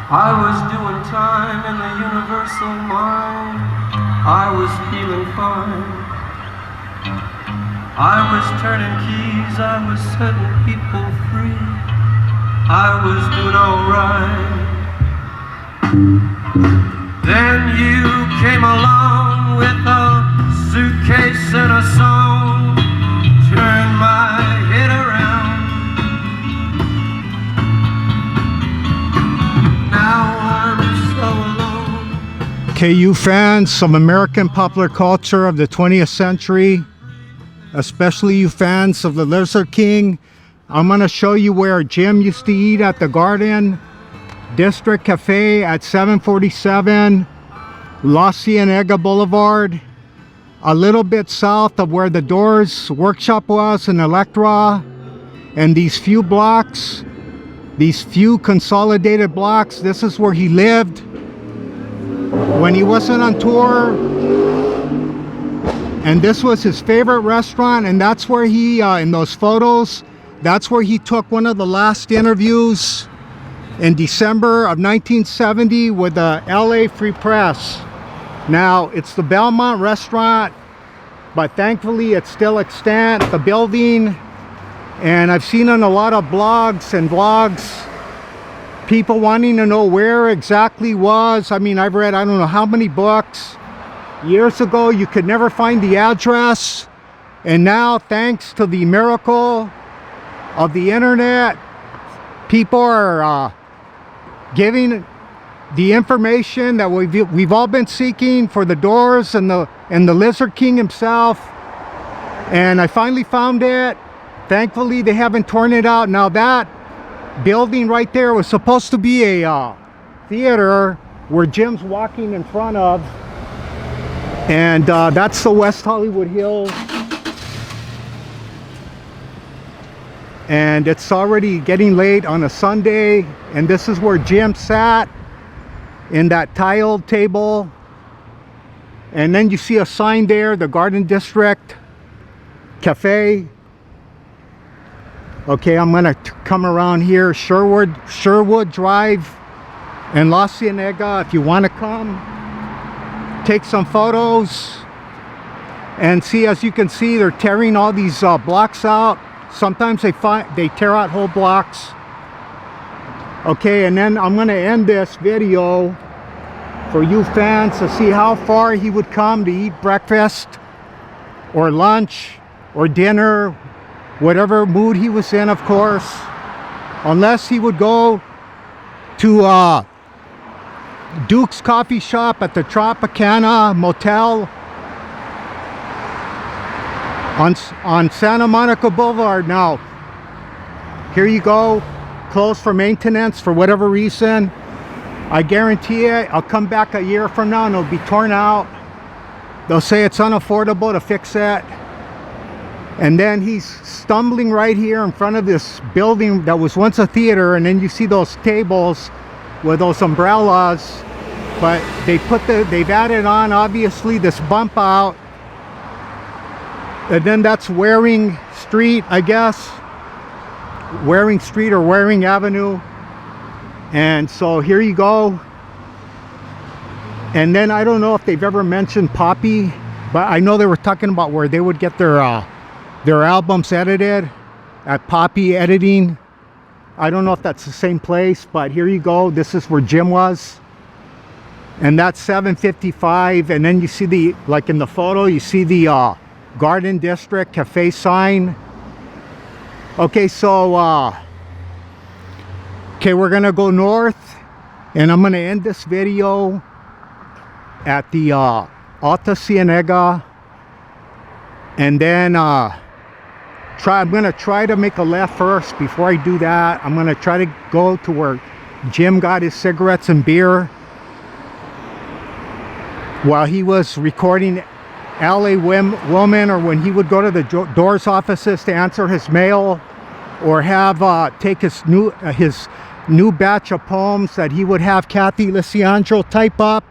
I was doing time in the universal mind. I was feeling fine. I was turning keys, I was setting people free. I was doing alright. Then you came along with a suitcase and a song. Turned my head around. Now I'm so alone. Okay, you fans of American popular culture of the 20th century, especially you fans of the Lizard King, I'm going to show you where Jim used to eat at the Garden District Cafe at 747 La Cienega Boulevard, a little bit south of where the Doors workshop was in Electra. And these few blocks, these few consolidated blocks, this is where he lived when he wasn't on tour. And this was his favorite restaurant, and that's where he, in those photos, that's where he took one of the last interviews in December of 1970 with the LA Free Press. Now, it's the Belmont restaurant, but thankfully it's still extant, the building. And I've seen on a lot of blogs and vlogs, people wanting to know where exactly was. I mean, I've read I don't know how many books. Years ago, you could never find the address. And now, thanks to the miracle of the internet, people are giving the information that we've all been seeking for the Doors and the Lizard King himself. And I finally found it. Thankfully, they haven't torn it out. Now, that building right there was supposed to be a theater where Jim's walking in front of. And that's the West Hollywood Hills. And it's already getting late on a Sunday. And this is where Jim sat in that tiled table. And then you see a sign there, the Garden District Cafe. Okay, I'm gonna come around here, Sherwood Drive and La Cienega. If you want to come, take some photos and see. As you can see, they're tearing all these blocks out. Sometimes they tear out whole blocks. Okay, and then I'm gonna end this video for you fans to see how far he would come to eat breakfast or lunch or dinner, whatever mood he was in, of course, unless he would go to Duke's Coffee Shop at the Tropicana Motel on Santa Monica Boulevard. Now, here you go, closed for maintenance for whatever reason. I guarantee it, I'll come back a year from now and it'll be torn out. They'll say it's unaffordable to fix it. And then he's stumbling right here in front of this building that was once a theater, and then you see those tables with those umbrellas, but they've added on obviously this bump out. And then that's Waring Street, I guess. Waring Street or Waring Avenue. And so here you go. And then I don't know if they've ever mentioned Poppy, but I know they were talking about where they would get their albums edited at Poppy Editing. I don't know if that's the same place, but here you go. This is where Jim was. And that's 755. And then you see like in the photo, you see the Garden District Cafe sign. Okay, so okay, we're gonna go north, and I'm gonna end this video at the Alta Cienega, and then I'm gonna try to make a left first. Before I do that, I'm gonna try to go to where Jim got his cigarettes and beer while he was recording LA Woman, or when he would go to the Doors offices to answer his mail, or have take his new batch of poems that he would have Kathy Lisiandro type up,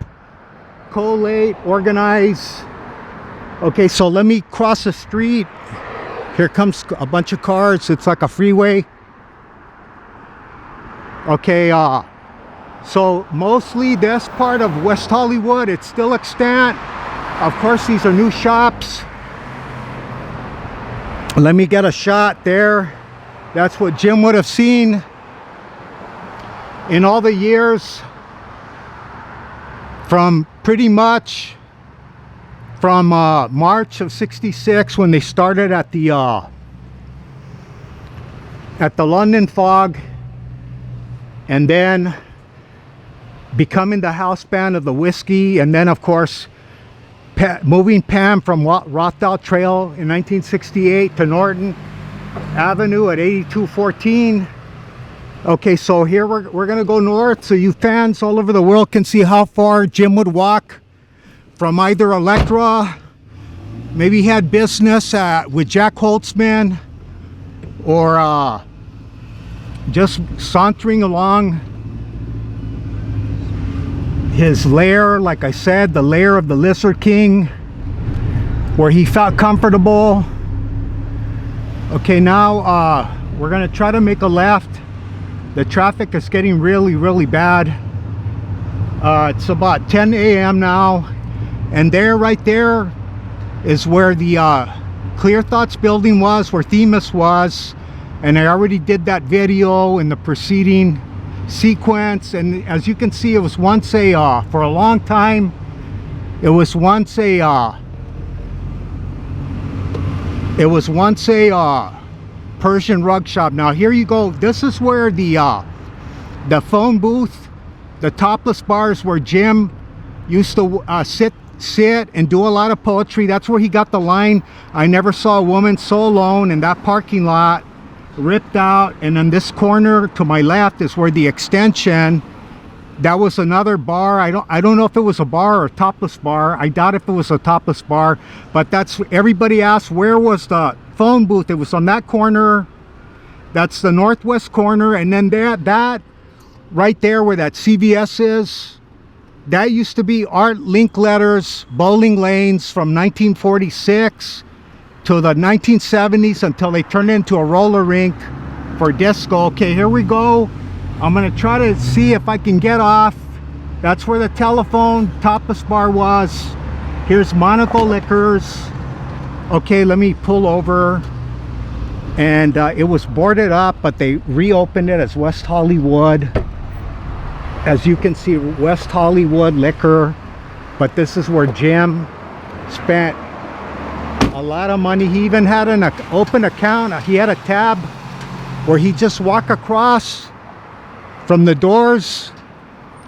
collate, organize. Okay, so let me cross the street. Here comes a bunch of cars. It's like a freeway. Okay, So mostly this part of West Hollywood, it's still extant. Of course, these are new shops. Let me get a shot there. That's what Jim would have seen in all the years from pretty much from March of '66 when they started at the London Fog, and then becoming the house band of the Whiskey, and then of course moving Pam from Rothdale Trail in 1968 to Norton Avenue at 8214. Okay, so here we're gonna go north so you fans all over the world can see how far Jim would walk from either Electra, maybe he had business with Jack Holtzman, or just sauntering along his lair, like I said, the lair of the Lizard King, where he felt comfortable. Okay, now we're gonna try to make a left. The traffic is getting really bad. It's about 10 a.m. now, and there, right there, is where the Clear Thoughts building was, where Themis was, and I already did that video in the preceding sequence. And as you can see, it was once for a long time, it was once a Persian rug shop. Now here you go, this is where the phone booth, the topless bars where Jim used to sit and do a lot of poetry. That's where he got the line, "I never saw a woman so alone," in that parking lot, ripped out. And in this corner to my left is where the Extension, that was another bar. I don't know if it was a bar or a topless bar. I doubt if it was a topless bar, but that's, everybody asked where was the phone booth. It was on that corner. That's the northwest corner. And then that right there where that CVS is, that used to be Art Linkletter's bowling lanes from 1946 to the 1970s until they turned it into a roller rink for disco. Okay, here we go. I'm gonna try to see if I can get off. That's where the telephone topless bar was. Here's Monaco Liquors. Okay, let me pull over. And it was boarded up, but they reopened it as West Hollywood. As you can see, West Hollywood Liquor. But this is where Jim spent a lot of money. He even had an open account. He had a tab where he just walk across from the doors.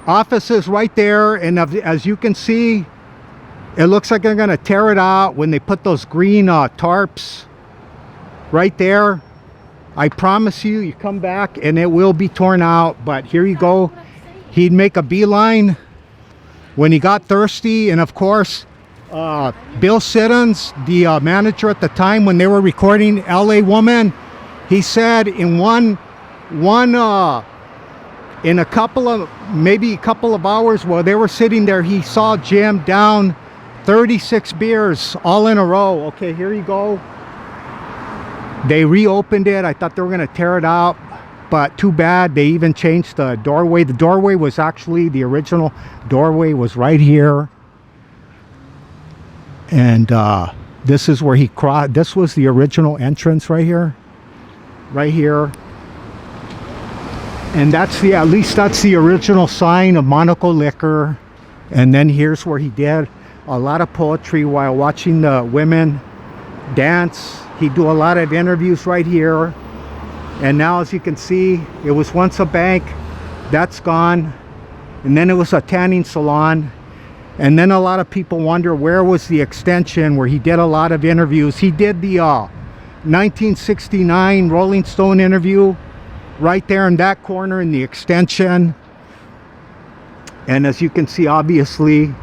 Offices right there, and as you can see, it looks like they're gonna tear it out when they put those green tarps right there. I promise you, you come back and it will be torn out. But here you go. He'd make a beeline when he got thirsty. And of course, Bill Siddons, the manager at the time when they were recording LA Woman, he said in in a couple of hours while they were sitting there, he saw Jim down 36 beers all in a row. Okay, here you go. They reopened it. I thought they were gonna tear it out, but too bad. They even changed the doorway. The doorway was actually, the original doorway was right here. And this is where he crossed. This was the original entrance right here. Right here. And that's the, at least that's the original sign of Monaco Liquor. And then here's where he did a lot of poetry while watching the women dance. He'd do a lot of interviews right here. And now, as you can see, it was once a bank. That's gone. And then it was a tanning salon. And then a lot of people wonder where was the Extension, where he did a lot of interviews. He did the 1969 Rolling Stone interview right there in that corner in the Extension. And as you can see, obviously,